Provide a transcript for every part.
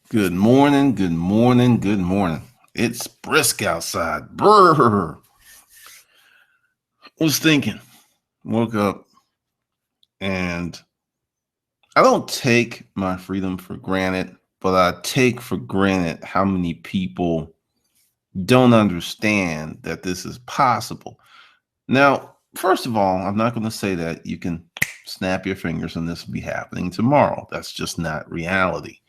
Good morning, good morning, good morning. It's brisk outside. Brr. Was thinking, woke up, and I don't take my freedom for granted, but I take for granted how many people don't understand that this is possible. Now, first of all, I'm not going to say that you can snap your fingers and this will be happening tomorrow. That's just not reality.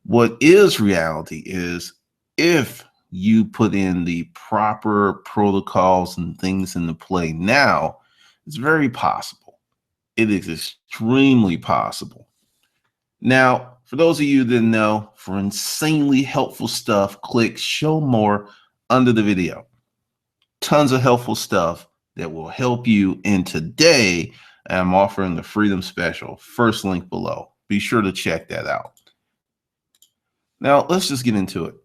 What is reality is if you put in the proper protocols and things into play now, it's very possible. It is extremely possible. Now, for those of you that know, for insanely helpful stuff, click show more under the video. Tons of helpful stuff that will help you. And today, I'm offering the Freedom Special, first link below. Be sure to check that out. Now, let's just get into it.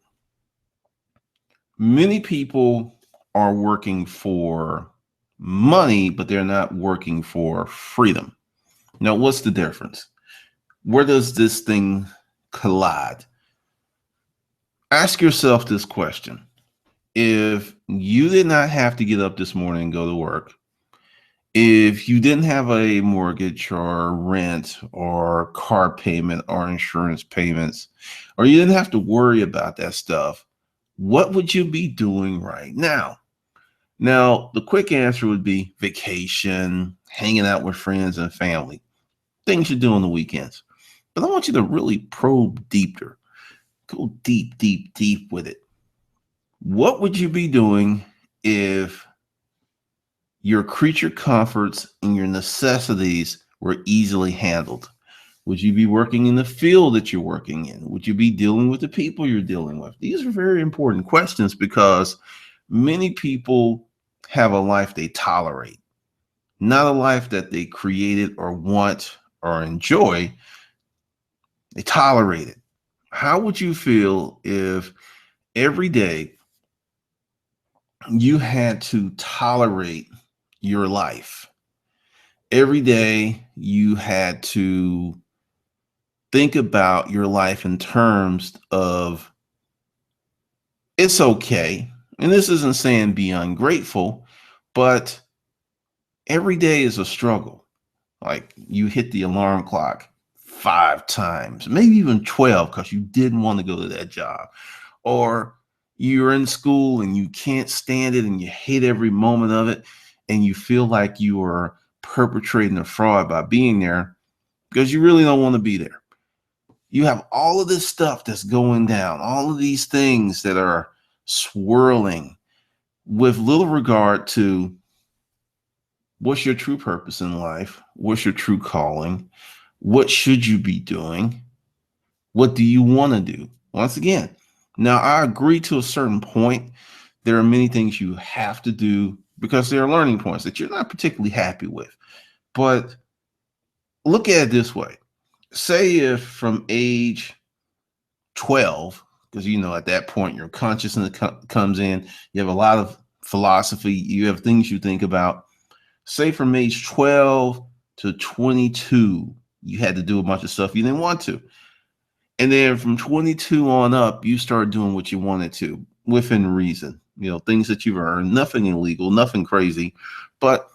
Many people are working for money, but they're not working for freedom. Now, what's the difference? Where does this thing collide? Ask yourself this question. If you did not have to get up this morning and go to work, if you didn't have a mortgage or rent or car payment or insurance payments, or you didn't have to worry about that stuff, what would you be doing right now? Now, the quick answer would be vacation, hanging out with friends and family, things you do on the weekends. But I want you to really probe deeper, go deep, deep, deep with it. What would you be doing if your creature comforts and your necessities were easily handled? Would you be working in the field that you're working in? Would you be dealing with the people you're dealing with? These are very important questions because many people have a life they tolerate, not a life that they created or want or enjoy. They tolerate it. How would you feel if every day you had to tolerate your life? Every day you had to think about your life in terms of it's okay. And this isn't saying be ungrateful, but every day is a struggle. Like you hit the alarm clock 5 times, maybe even 12, because you didn't want to go to that job. Or you're in school and you can't stand it and you hate every moment of it. And you feel like you are perpetrating a fraud by being there because you really don't want to be there. You have all of this stuff that's going down, all of these things that are swirling with little regard to what's your true purpose in life? What's your true calling? What should you be doing? What do you want to do? Once again, now I agree to a certain point. There are many things you have to do because there are learning points that you're not particularly happy with. But look at it this way. Say if from age 12, because at that point your consciousness comes in, you have a lot of philosophy, you have things you think about. Say from age 12 to 22, you had to do a bunch of stuff you didn't want to. And then from 22 on up, you start doing what you wanted to within reason, things that you've earned, nothing illegal, nothing crazy, but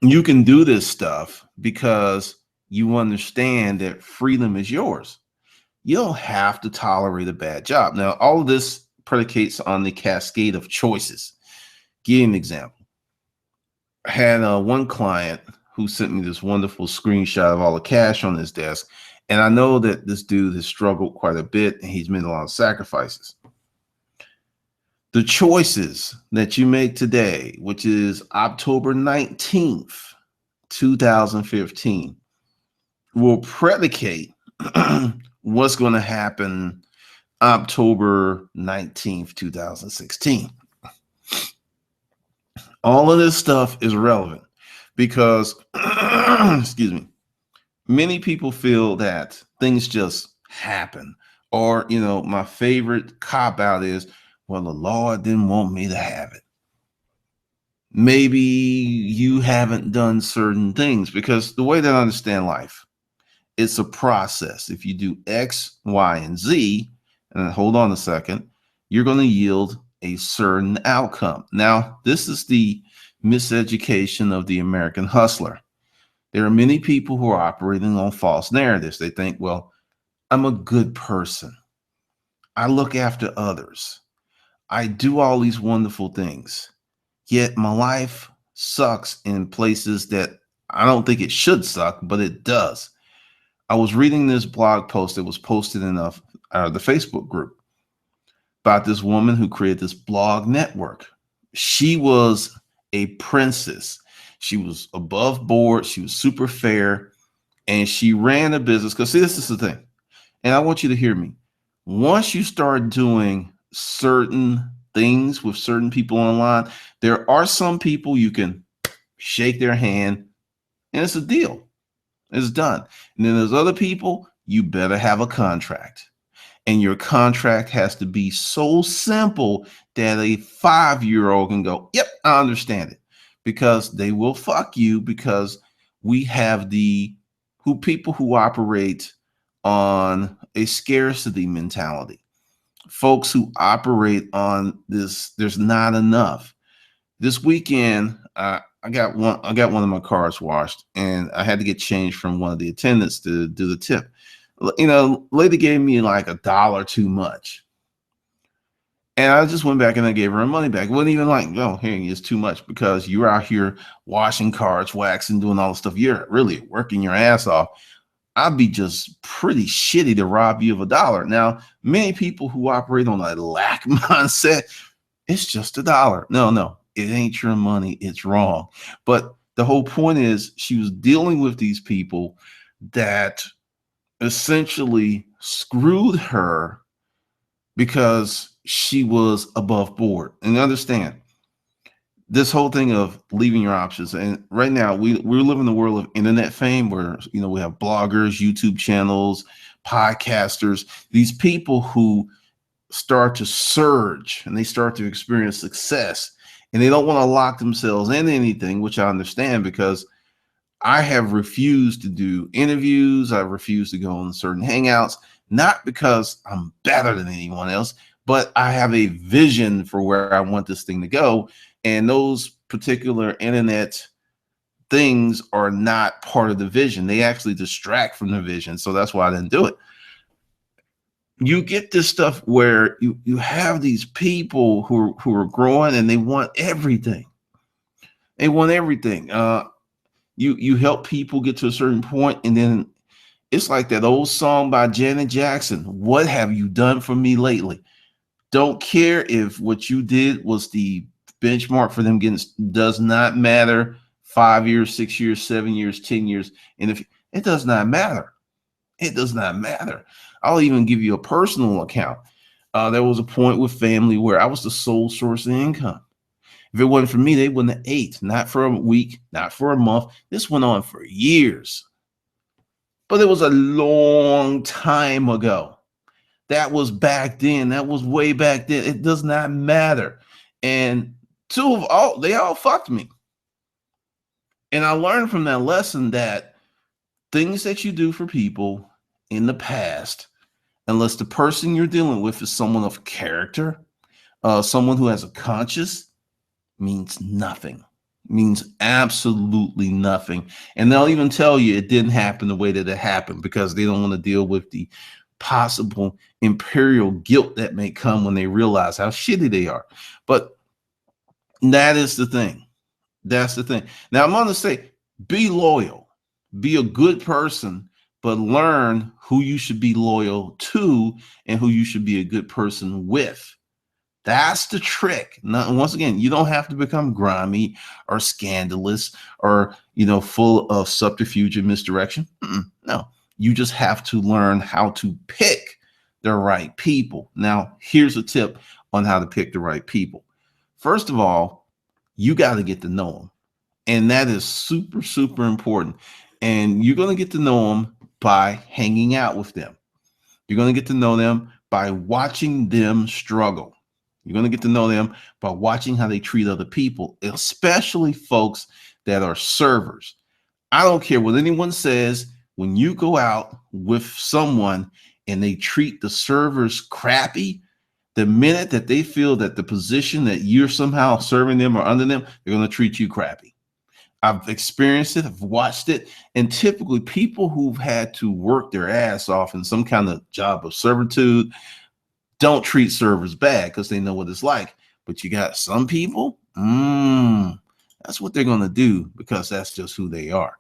you can do this stuff because you understand that freedom is yours. You don't have to tolerate a bad job. Now, all of this predicates on the cascade of choices. Give you an example. I had one client who sent me this wonderful screenshot of all the cash on his desk. And I know that this dude has struggled quite a bit and he's made a lot of sacrifices. The choices that you make today, which is October 19th, 2015, will predicate what's going to happen October 19th, 2016. All of this stuff is relevant because, excuse me, many people feel that things just happen. Or, my favorite cop out is, well, the Lord didn't want me to have it. Maybe you haven't done certain things because the way that I understand life It's a process. If you do X, Y, and Z, and hold on a second, you're going to yield a certain outcome. Now, this is the miseducation of the American hustler. There are many people who are operating on false narratives. They think, well, I'm a good person. I look after others. I do all these wonderful things. Yet my life sucks in places that I don't think it should suck, but it does. I was reading this blog post that was posted in the Facebook group about this woman who created this blog network. She was a princess. She was above board. She was super fair. And she ran a business. Because, see, this is the thing. And I want you to hear me. Once you start doing certain things with certain people online, there are some people you can shake their hand and it's a deal. It's done. And then there's other people, you better have a contract. And your contract has to be so simple that a 5-year-old can go, yep, I understand it. Because they will fuck you, because we have people who operate on a scarcity mentality. Folks who operate on this, there's not enough. This weekend, I got one of my cars washed, and I had to get change from one of the attendants to do the tip. Lady gave me like $1 too much. And I just went back and I gave her her money back. It wasn't even like, oh, here, it's too much, because you're out here washing cars, waxing, doing all the stuff. You're really working your ass off. I'd be just pretty shitty to rob you of $1. Now, many people who operate on a lack mindset, it's just $1. No, it ain't your money. It's wrong. But the whole point is, she was dealing with these people that essentially screwed her because she was above board. And understand, this whole thing of leaving your options. And right now we live in the world of internet fame, where we have bloggers, YouTube channels, podcasters, these people who start to surge and they start to experience success, and they don't want to lock themselves in anything, which I understand, because I have refused to do interviews. I've refused to go on certain hangouts, not because I'm better than anyone else, but I have a vision for where I want this thing to go. And those particular internet things are not part of the vision. They actually distract from the vision. So that's why I didn't do it. You get this stuff where you have these people who are growing and they want everything. They want everything. You help people get to a certain point, and then it's like that old song by Janet Jackson. What have you done for me lately? Don't care if what you did was the benchmark for them getting, does not matter. 5 years, 6 years, 7 years, 10 years. And if it does not matter, it does not matter. I'll even give you a personal account. There was a point with family where I was the sole source of income. If it wasn't for me, they wouldn't have ate. Not for a week, not for a month. This went on for years. But it was a long time ago. That was back then. That was way back then. It does not matter. And they all fucked me. And I learned from that lesson that things that you do for people in the past, unless the person you're dealing with is someone of character, someone who has a conscience, means nothing. Means absolutely nothing. And they'll even tell you it didn't happen the way that it happened, because they don't want to deal with the possible imperial guilt that may come when they realize how shitty they are. But that is the thing. That's the thing. Now, I'm going to say, be loyal, be a good person, but learn who you should be loyal to and who you should be a good person with. That's the trick. Now, once again, you don't have to become grimy or scandalous or, full of subterfuge and misdirection. No, you just have to learn how to pick the right people. Now, here's a tip on how to pick the right people. First of all, you got to get to know them. And that is super, super important. And you're going to get to know them by hanging out with them. You're going to get to know them by watching them struggle. You're going to get to know them by watching how they treat other people, especially folks that are servers. I don't care what anyone says. when you go out with someone and they treat the servers crappy, the minute that they feel that the position that you're somehow serving them or under them, they're going to treat you crappy. I've experienced it. I've watched it. And typically people who've had to work their ass off in some kind of job of servitude don't treat servers bad because they know what it's like. But you got some people, that's what they're going to do because that's just who they are.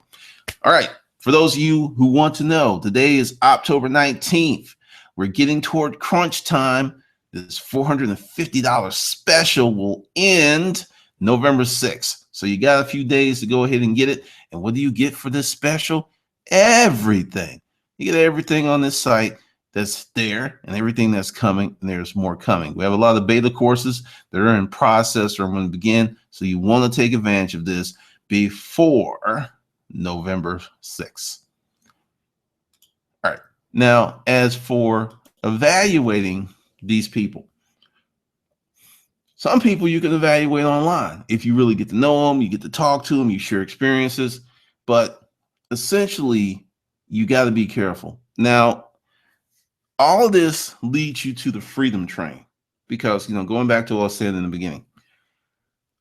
All right. For those of you who want to know, today is October 19th. We're getting toward crunch time. This $450 special will end November 6th. So you got a few days to go ahead and get it. And what do you get for this special? Everything. You get everything on this site that's there and everything that's coming, and there's more coming. We have a lot of beta courses that are in process or going to begin. So you want to take advantage of this before November 6th. All right. Now, as for evaluating these people, some people you can evaluate online. If you really get to know them, you get to talk to them, you share experiences, but essentially you got to be careful. Now, all of this leads you to the freedom train because, going back to what I said in the beginning,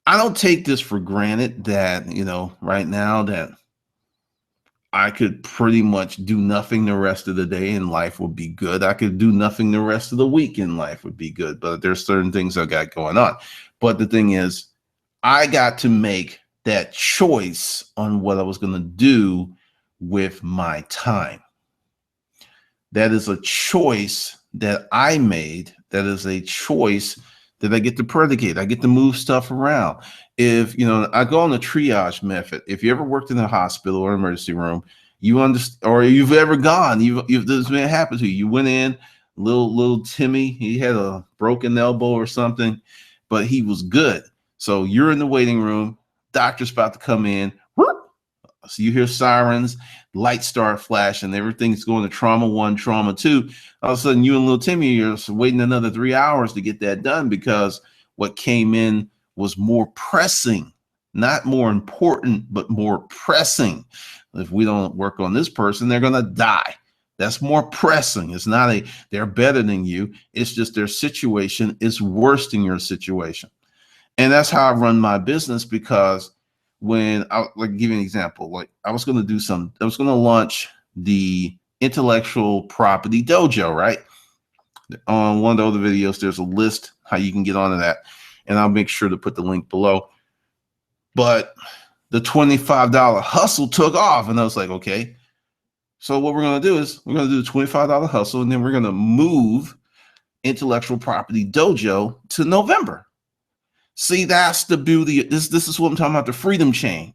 I don't take this for granted that, right now that I could pretty much do nothing the rest of the day and life would be good. I could do nothing the rest of the week and life would be good. But there's certain things I got going on. But the thing is, I got to make that choice on what I was going to do with my time. That is a choice that I made. That is a choice that I get to predicate. I get to move stuff around. If, I go on the triage method. If you ever worked in a hospital or emergency room, you understand, or you've ever gone, you've this may happen to you. You went in, little Timmy, he had a broken elbow or something, but he was good. So you're in the waiting room, doctor's about to come in. So you hear sirens, lights start flashing, everything's going to trauma 1, trauma 2. All of a sudden, you and little Timmy, you're waiting another 3 hours to get that done because what came in was more pressing, not more important, but more pressing. If we don't work on this person, they're going to die. That's more pressing. It's not they're better than you. It's just their situation is worse than your situation. And that's how I run my business because when give you an example, I was going to launch the intellectual property dojo, right? On one of the other videos, there's a list how you can get onto that. And I'll make sure to put the link below. But the $25 hustle took off. And I was like, okay, so what we're going to do is we're going to do the $25 hustle. And then we're going to move intellectual property dojo to November. See, that's the beauty. This is what I'm talking about, the freedom chain.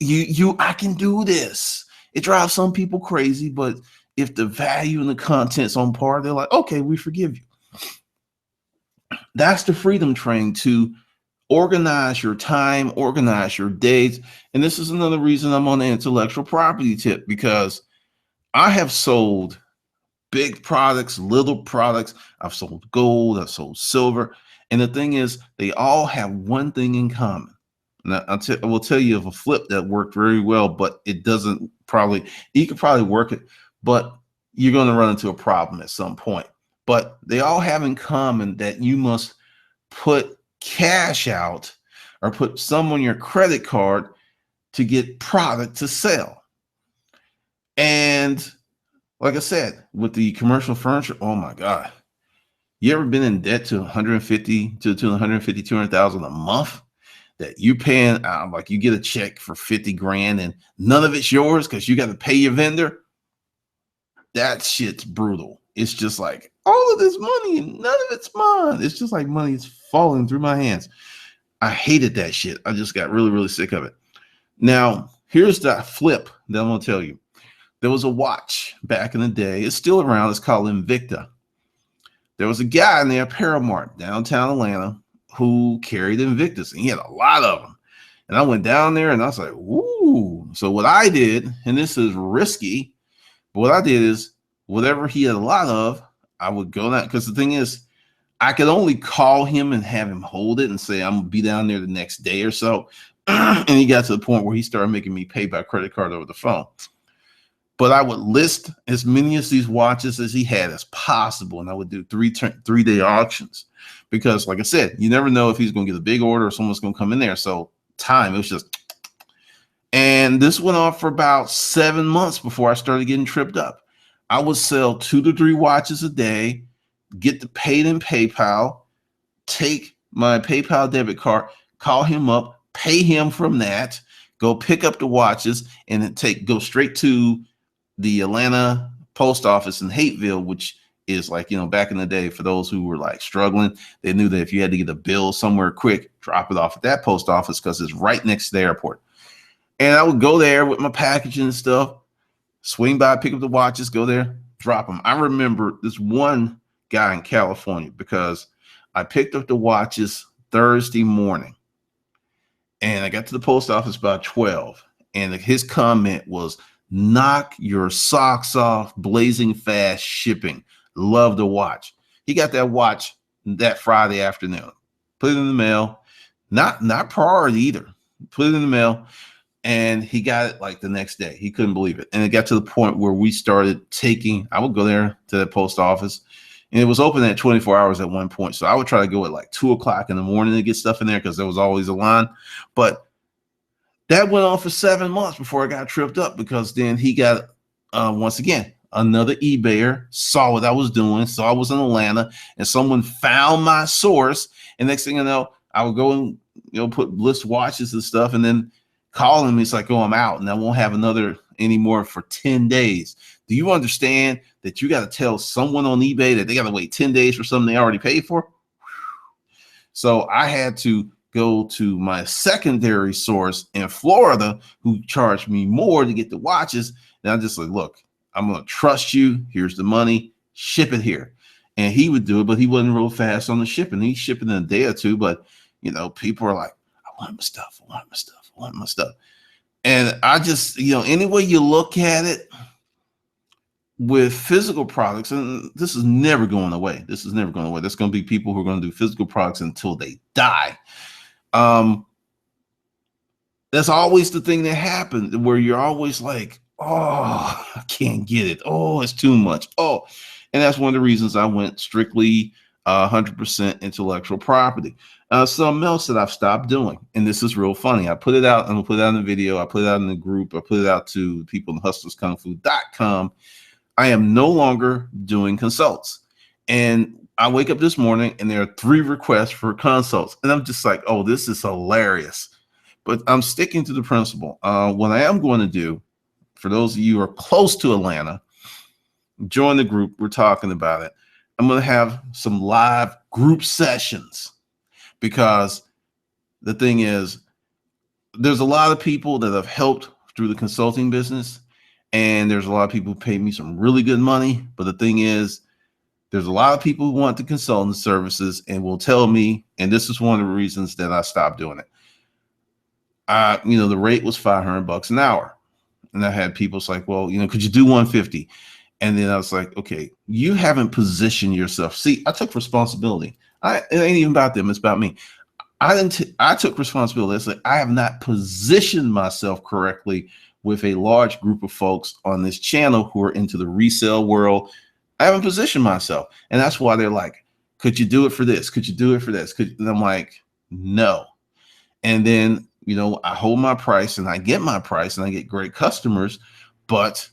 I can do this. It drives some people crazy, but if the value and the content's on par, they're like, okay, we forgive you. That's the freedom train to organize your time, organize your days. And this is another reason I'm on the intellectual property tip, because I have sold big products, little products. I've sold gold, I've sold silver. And the thing is, they all have one thing in common. Now, I will tell you of a flip that worked very well, but it doesn't you could probably work it, but you're going to run into a problem at some point. But they all have in common that you must put cash out or put some on your credit card to get product to sell. And like I said, with the commercial furniture, oh my God. You ever been in debt to 200,000 a month that you're paying like you get a check for 50 grand and none of it's yours because you got to pay your vendor? That shit's brutal. It's just like all of this money and none of it's mine. It's just like money is falling through my hands. I hated that shit. I just got really, really sick of it. Now, here's the flip that I'm going to tell you. There was a watch back in the day. It's still around. It's called Invicta. There was a guy in there, Paramount, downtown Atlanta, who carried Invictus, and he had a lot of them. And I went down there, and I was like, "Ooh!" So what I did, and this is risky, but what I did is, whatever he had a lot of, I would go down. Because the thing is, I could only call him and have him hold it and say, "I'm gonna be down there the next day or so." And he got to the point where he started making me pay by credit card over the phone. But I would list as many of these watches as he had as possible, and I would do 3-day auctions because, like I said, you never know if he's going to get a big order or someone's going to come in there. So time, it was just, and this went on for about 7 months before I started getting tripped up. I would sell 2 to 3 watches a day, get the paid in PayPal, take my PayPal debit card, call him up, pay him from that, go pick up the watches, and then go straight to the Atlanta post office in Hateville, which is like, back in the day, for those who were like struggling, they knew that if you had to get a bill somewhere quick, drop it off at that post office because it's right next to the airport. And I would go there with my packaging and stuff, swing by, pick up the watches, go there, drop them. I remember this one guy in California because I picked up the watches Thursday morning and I got to the post office about 12. And his comment was, "Knock your socks off, blazing fast shipping. Love the watch." He got that watch that Friday afternoon, put it in the mail, not priority either, put it in the mail. And he got it like the next day. He couldn't believe it. And it got to the point where we started I would go there to the post office, and it was open at 24 hours at one point. So I would try to go at like 2:00 in the morning to get stuff in there because there was always a line. But that went on for 7 months before I got tripped up, because then he got, once again, another eBayer saw what I was doing, saw I was in Atlanta, and someone found my source. And next thing I know, I would go and list watches and stuff, and then call him. He's like, "Oh, I'm out, and I won't have another anymore for 10 days. Do you understand that you got to tell someone on eBay that they got to wait 10 days for something they already paid for?" So I had to go to my secondary source in Florida, who charged me more to get the watches. And I'm just like, "Look, I'm going to trust you. Here's the money. Ship it here." And he would do it, but he wasn't real fast on the shipping. He's shipping in a day or two, but people are like, "I want my stuff. I want my stuff. I want my stuff." And I just, any way you look at it with physical products, and this is never going away. This is never going away. There's going to be people who are going to do physical products until they die. That's always the thing that happens, where you're always like, "Oh, I can't get it. Oh, it's too much. Oh," and that's one of the reasons I went strictly 100% intellectual property. Something else that I've stopped doing, and this is real funny. I put it out. I'm gonna put it out in the video. I put it out in the group. I put it out to people in hustlerskungfu.com. I am no longer doing consults. And I wake up this morning and there are 3 requests for consults. And I'm just like, "Oh, this is hilarious." But I'm sticking to the principle. What I am going to do, for those of you who are close to Atlanta, join the group. We're talking about it. I'm going to have some live group sessions, because the thing is, there's a lot of people that have helped through the consulting business, and there's a lot of people who pay me some really good money. But the thing is, there's a lot of people who want the consulting services and will tell me, and this is one of the reasons that I stopped doing it. The rate was $500 an hour. And I had people like, "Well, could you do 150? And then I was like, "Okay, you haven't positioned yourself." See, I took responsibility. It ain't even about them. It's about me. I took responsibility. It's like, I have not positioned myself correctly with a large group of folks on this channel who are into the resale world. I haven't positioned myself. And that's why they're like, "Could you do it for this? Could you do it for this?" And I'm like, "No." And then, I hold my price and I get my price and I get great customers. But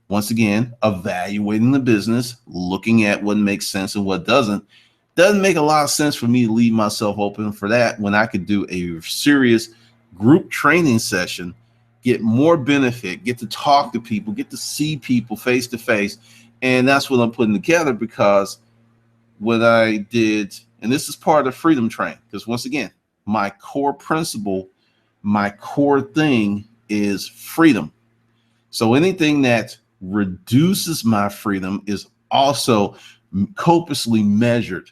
once again, evaluating the business, looking at what makes sense and what doesn't make a lot of sense for me to leave myself open for that, when I could do a serious group training session, get more benefit, get to talk to people, get to see people face to face. And that's what I'm putting together, because what I did, and this is part of Freedom Train, because once again, my core principle, my core thing is freedom. So anything that reduces my freedom is also copiously measured.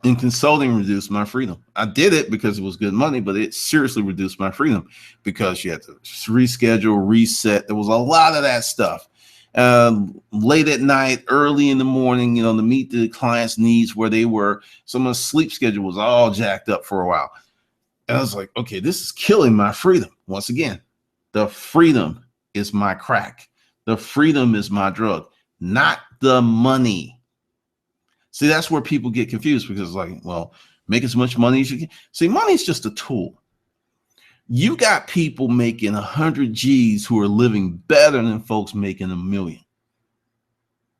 In consulting, reduced my freedom. I did it because it was good money, but it seriously reduced my freedom, because you had to reschedule, reset. There was a lot of that stuff. Late at night, early in the morning, to meet the client's needs where they were. Someone's sleep schedule was all jacked up for a while. And I was like, "Okay, this is killing my freedom." Once again, the freedom is my crack. The freedom is my drug, not the money. See, that's where people get confused because it's like, well, make as much money as you can. See, money is just a tool. You got people making 100 G's who are living better than folks making a million.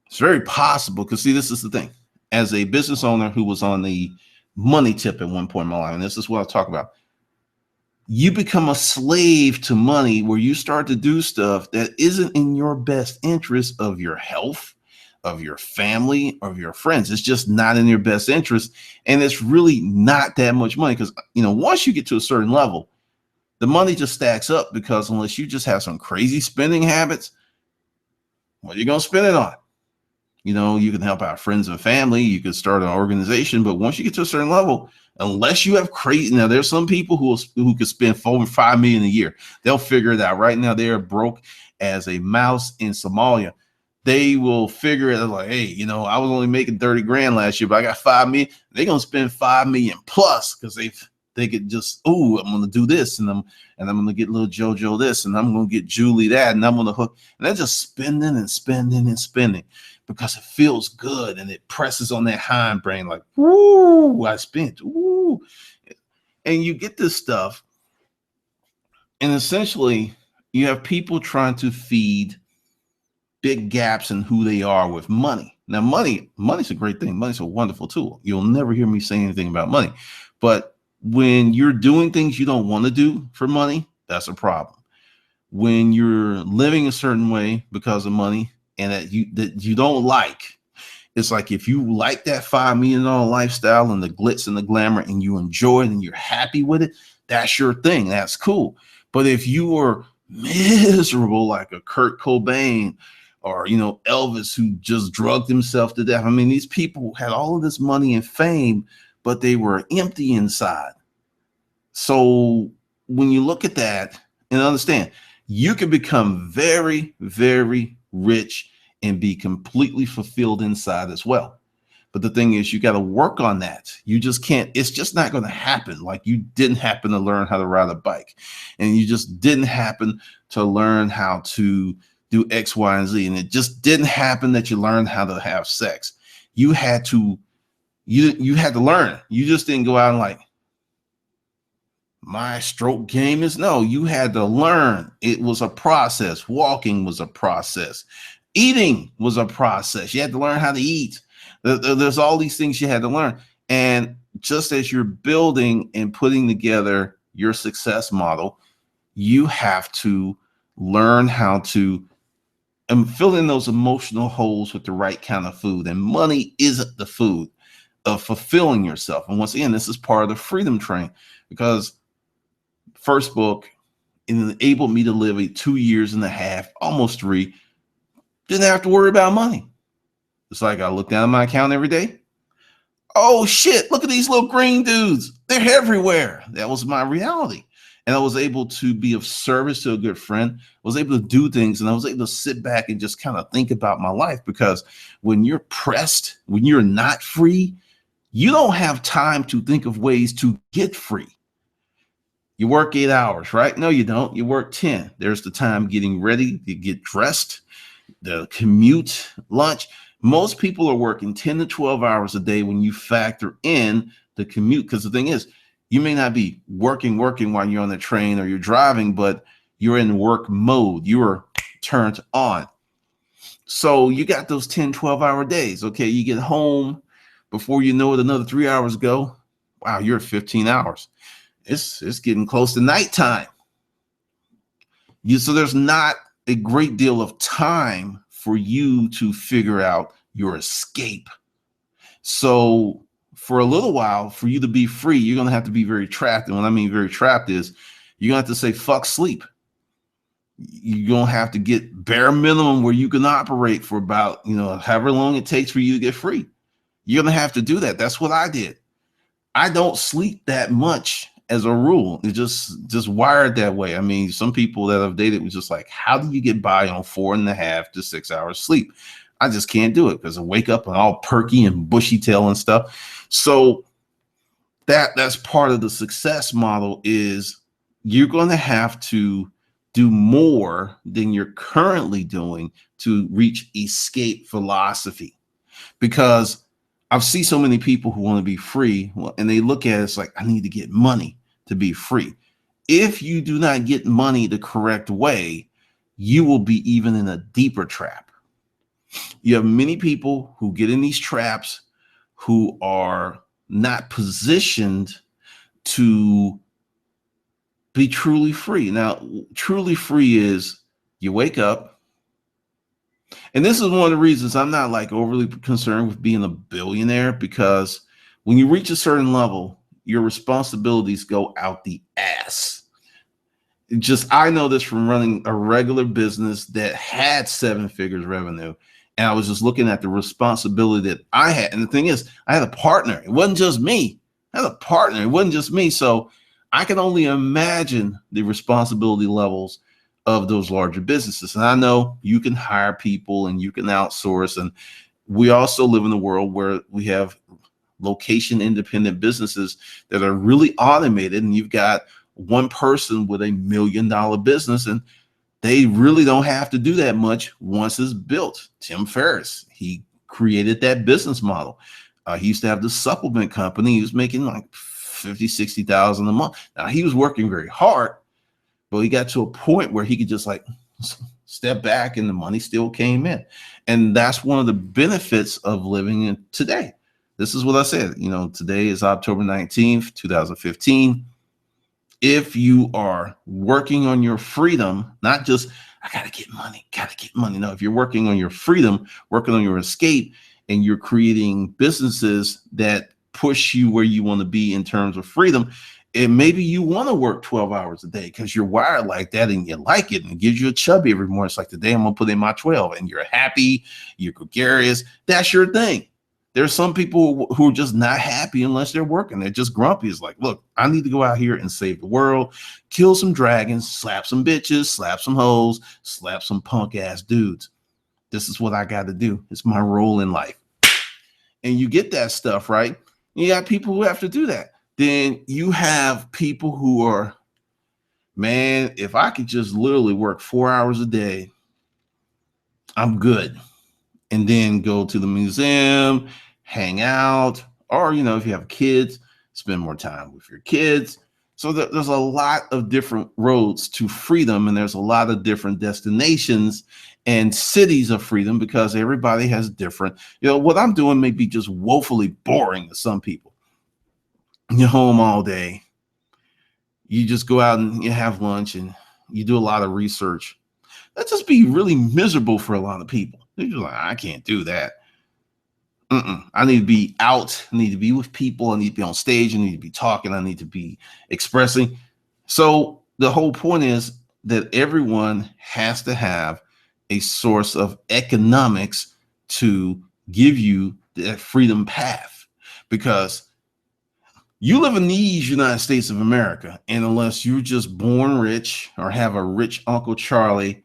It's very possible because, see, this is the thing. As a business owner who was on the money tip at one point in my life, and this is what I talk about, you become a slave to money where you start to do stuff that isn't in your best interest of your health, of your family, of your friends. It's just not in your best interest. And it's really not that much money because, once you get to a certain level, the money just stacks up because unless you just have some crazy spending habits, what are you going to spend it on? You can help out friends and family. You can start an organization. But once you get to a certain level, unless you have crazy, now there's some people who could spend $4-5 million a year. They'll figure it out. Right now, they're broke as a mouse in Somalia. They will figure it out like, hey, I was only making 30 grand last year, but I got 5 million. They're going to spend 5 million plus because they could just, I'm going to do this and I'm going to get little JoJo this and I'm going to get Julie that and I'm going to hook. And they're just spending and spending and spending because it feels good and it presses on that hindbrain like, woo, I spent, woo. And you get this stuff. And essentially, you have people trying to feed big gaps in who they are with money. Now, money's a great thing. Money's a wonderful tool. You'll never hear me say anything about money. But when you're doing things you don't want to do for money, that's a problem. When you're living a certain way because of money and that you don't like, it's like if you like that $5 million lifestyle and the glitz and the glamour and you enjoy it and you're happy with it, that's your thing. That's cool. But if you are miserable like a Kurt Cobain or, Elvis, who just drugged himself to death. I mean, these people had all of this money and fame, but they were empty inside. So when you look at that and understand, you can become very, very rich and be completely fulfilled inside as well. But the thing is, you got to work on that. You just can't, it's just not going to happen. Like you didn't happen to learn how to ride a bike and you just didn't happen to learn how to do X, Y, and Z. And it just didn't happen that you learned how to have sex. You had to learn. You just didn't go out and like, my stroke game is no, you had to learn. It was a process. Walking was a process. Eating was a process. You had to learn how to eat. There's all these things you had to learn. And just as you're building and putting together your success model, you have to learn how to fill in those emotional holes with the right kind of food. And money isn't the food of fulfilling yourself. And once again, this is part of the freedom train because first book enabled me to live a 2.5 years, almost 3, didn't have to worry about money. It's like I look down at my account every day. Oh shit, look at these little green dudes. They're everywhere. That was my reality. And I was able to be of service to a good friend. I was able to do things and I was able to sit back and just kind of think about my life because when you're pressed, when you're not free, you don't have time to think of ways to get free. You work 8 hours, right? No, you don't. You work 10. There's the time getting ready to get dressed, the commute, lunch. Most people are working 10 to 12 hours a day when you factor in the commute. Because the thing is, you may not be working while you're on the train or you're driving, but you're in work mode. You are turned on. So you got those 10, 12-hour days. Okay, you get home. Before you know it, another 3 hours go. Wow, you're at 15 hours. It's getting close to nighttime. So there's not a great deal of time for you to figure out your escape. So for a little while, for you to be free, you're going to have to be very trapped. And what I mean very trapped is you're going to have to say, fuck sleep. You're going to have to get bare minimum where you can operate for about, however long it takes for you to get free. You're going to have to do that. That's what I did. I don't sleep that much as a rule. It's just wired that way. I mean, some people that I've dated was just like, how do you get by on 4.5 to 6 hours sleep? I just can't do it because I wake up and all perky and bushy tail and stuff. So that's part of the success model is you're going to have to do more than you're currently doing to reach escape philosophy. Because I've seen so many people who want to be free, and they look at it as like, I need to get money to be free. If you do not get money the correct way, you will be even in a deeper trap. You have many people who get in these traps who are not positioned to be truly free. Now, truly free is you wake up, and this is one of the reasons I'm not like overly concerned with being a billionaire, because when you reach a certain level, your responsibilities go out the ass. Just, I know this from running a regular business that had 7 figures revenue. And I was just looking at the responsibility that I had. And the thing is, I had a partner. It wasn't just me. I had a partner. It wasn't just me. So I can only imagine the responsibility levels of those larger businesses. And I know you can hire people and you can outsource. And we also live in a world where we have location independent businesses that are really automated. And you've got one person with $1 million business, and they really don't have to do that much once it's built. Tim Ferriss, he created that business model. He used to have the supplement company. He was making like 50, 60,000 a month. Now he was working very hard, but he got to a point where he could just like step back and the money still came in. And that's one of the benefits of living in today. This is what I said, today is October 19th, 2015. If you are working on your freedom, not just, I got to get money. No, if you're working on your freedom, working on your escape, and you're creating businesses that push you where you want to be in terms of freedom, and maybe you want to work 12 hours a day because you're wired like that and you like it and it gives you a chubby every morning. It's like, today I'm going to put in my 12, and you're happy, you're gregarious. That's your thing. There's some people who are just not happy unless they're working. They're just grumpy. It's like, look, I need to go out here and save the world, kill some dragons, slap some bitches, slap some hoes, slap some punk ass dudes. This is what I got to do. It's my role in life. And you get that stuff, right? You got people who have to do that. Then you have people who are, man, if I could just literally work 4 hours a day, I'm good. And then go to the museum, hang out, or, if you have kids, spend more time with your kids. So there's a lot of different roads to freedom, and there's a lot of different destinations and cities of freedom, because everybody has different, what I'm doing may be just woefully boring to some people. You're home all day. You just go out and you have lunch and you do a lot of research. That just be really miserable for a lot of people. They're just like, I can't do that. I need to be out. I need to be with people. I need to be on stage. I need to be talking. I need to be expressing. So the whole point is that everyone has to have a source of economics to give you that freedom path, because you live in these United States of America, and unless you're just born rich or have a rich Uncle Charlie,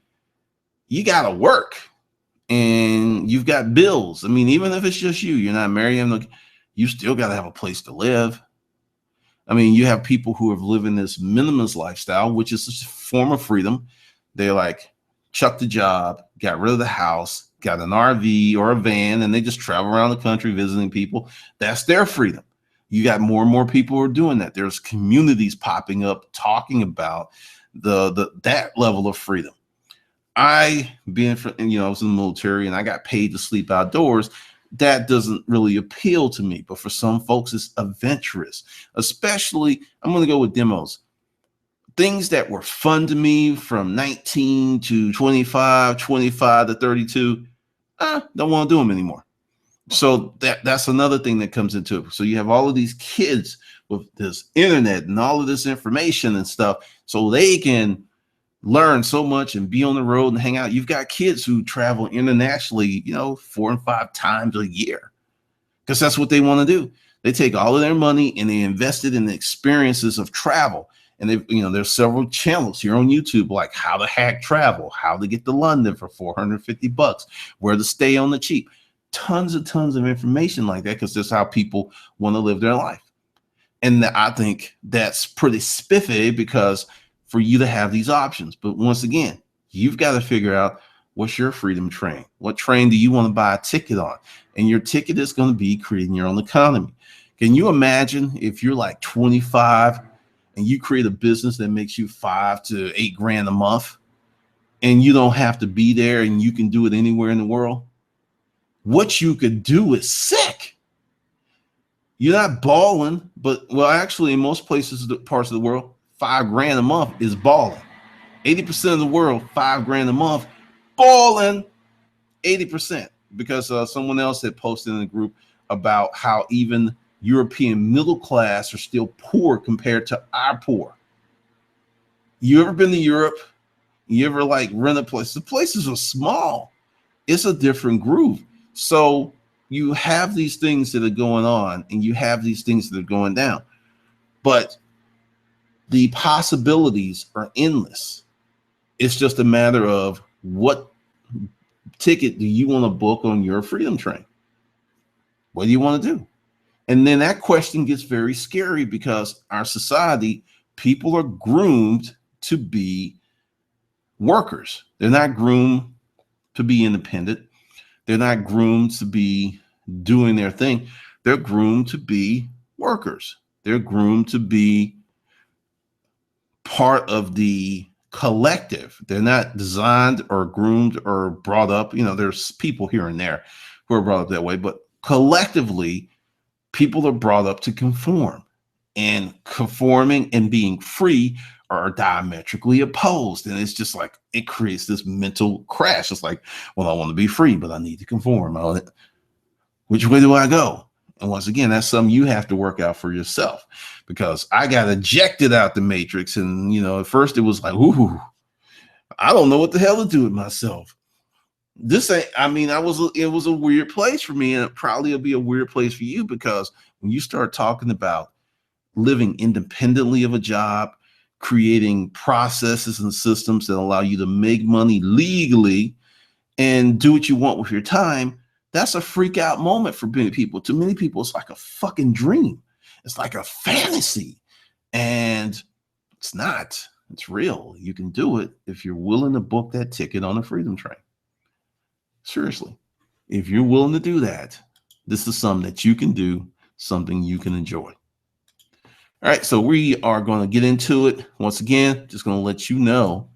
you got to work. And you've got bills. I mean, even if it's just you're not married, you still got to have a place to live. I mean, you have people who have lived in this minimalist lifestyle, which is a form of freedom. They like chucked the job, got rid of the house, got an RV or a van, and they just travel around the country visiting people. That's their freedom. You got more and more people who are doing that. There's communities popping up talking about that level of freedom. I was in the military and I got paid to sleep outdoors. That doesn't really appeal to me, but for some folks, it's adventurous. Especially, I'm going to go with demos. Things that were fun to me from 19 to 25, 25 to 32, don't want to do them anymore. So that's another thing that comes into it. So you have all of these kids with this internet and all of this information and stuff, so they can learn so much and be on the road and hang out. You've got kids who travel internationally, 4 and 5 times a year, because that's what they want to do. They take all of their money and they invest it in the experiences of travel. And there's several channels here on YouTube, like how to hack travel, how to get to London for $450, where to stay on the cheap. Tons of information like that, because that's how people want to live their life. And I think that's pretty spiffy, because for you to have these options. But once again, you've got to figure out what's your freedom train. What train do you want to buy a ticket on? And your ticket is going to be creating your own economy. Can you imagine if you're like 25 and you create a business that makes you $5 to $8 grand a month and you don't have to be there and you can do it anywhere in the world? What you could do is sick. You're not balling, but well, actually, in most places, parts of the world, $5 grand a month is balling. 80% of the world, $5 grand a month, balling. 80%, because someone else had posted in the group about how even European middle class are still poor compared to our poor. You ever been to Europe? You ever like rent a place? The places are small. It's a different groove. So you have these things that are going on and you have these things that are going down, but the possibilities are endless. It's just a matter of what ticket do you want to book on your freedom train? What do you want to do? And then that question gets very scary because our society, people are groomed to be workers. They're not groomed to be independent. They're not groomed to be doing their thing. They're groomed to be workers. They're groomed to be part of the collective. They're not designed or groomed or brought up. You know, there's people here and there who are brought up that way, but collectively, people are brought up to conform, and conforming and being free are diametrically opposed. And it's just like, it creates this mental crash. It's like, well, I want to be free, but I need to conform. Which way do I go? And once again, that's something you have to work out for yourself, because I got ejected out the matrix. And, you know, at first it was like, ooh, I don't know what the hell to do with myself. This ain't, I mean, it was a weird place for me, and it probably will be a weird place for you, because when you start talking about living independently of a job, creating processes and systems that allow you to make money legally and do what you want with your time, that's a freak out moment for many people. To many people, it's like a fucking dream. It's like a fantasy. And it's not. It's real. You can do it if you're willing to book that ticket on a freedom train. Seriously. If you're willing to do that, this is something that you can do, something you can enjoy. All right, so we are going to get into it. Once again, just going to let you know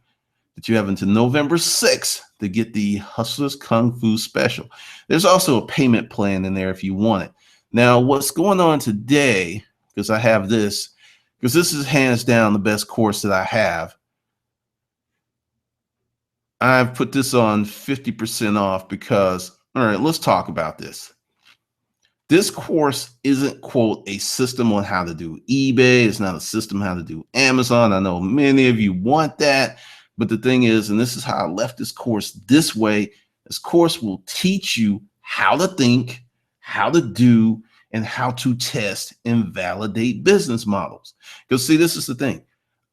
that you have until November 6th to get the Hustlers Kung Fu Special. There's also a payment plan in there if you want it. Now, what's going on today, because I have this, because this is hands down the best course that I have. I've put this on 50% off because, all right, let's talk about this. This course isn't, quote, a system on how to do eBay. It's not a system how to do Amazon. I know many of you want that. But the thing is, and this is how I left this course this way, this course will teach you how to think, how to do, and how to test and validate business models. Because see, this is the thing.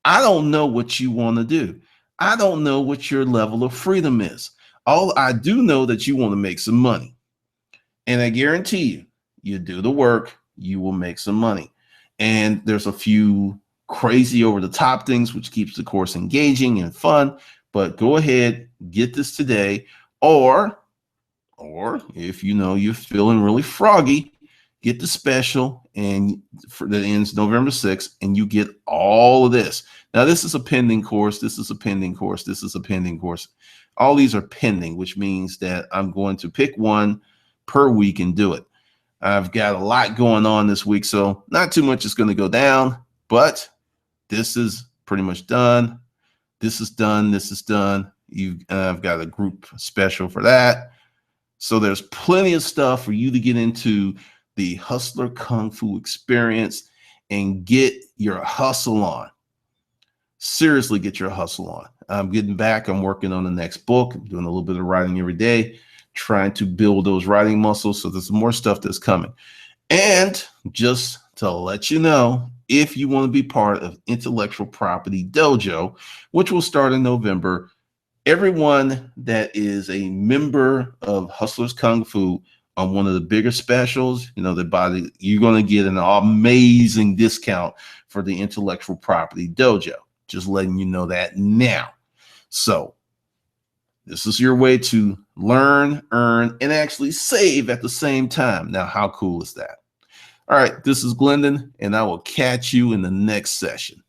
I don't know what you want to do. I don't know what your level of freedom is. All I do know that you want to make some money. And I guarantee you, you do the work, you will make some money. And there's a few crazy over the top things which keeps the course engaging and fun. But go ahead, get this today. Or if you know you're feeling really froggy, get the special and that ends November 6th, and you get all of this. Now, this is a pending course. This is a pending course. This is a pending course. All these are pending, which means that I'm going to pick one per week and do it. I've got a lot going on this week, so not too much is going to go down, but this is pretty much done. This is done. This is done. I've got a group special for that. So there's plenty of stuff for you to get into the Hustler Kung Fu experience and get your hustle on. Seriously, get your hustle on. I'm getting back. I'm working on the next book. I'm doing a little bit of writing every day, trying to build those writing muscles. So there's more stuff that's coming. And just to let you know, if you want to be part of Intellectual Property Dojo, which will start in November, everyone that is a member of Hustlers Kung Fu on one of the bigger specials, you know, you're going to get an amazing discount for the Intellectual Property Dojo. Just letting you know that now. So this is your way to learn, earn, and actually save at the same time. Now, how cool is that? All right, this is Glendon, and I will catch you in the next session.